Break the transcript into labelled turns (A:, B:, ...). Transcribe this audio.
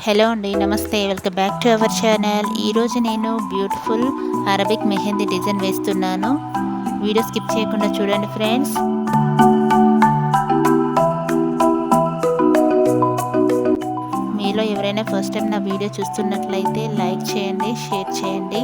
A: Hello అండి, నమస్తే. Welcome back to our channel. ఈరోజు నేను బ్యూటిఫుల్ అరబిక్ మెహందీ డిజైన్ వేస్తున్నాను. వీడియో స్కిప్ చేయకుండా చూడండి ఫ్రెండ్స్. మీలో ఎవరైనా ఫస్ట్ టైం నా వీడియో చూస్తున్నట్లయితే లైక్ చేయండి, షేర్ చేయండి.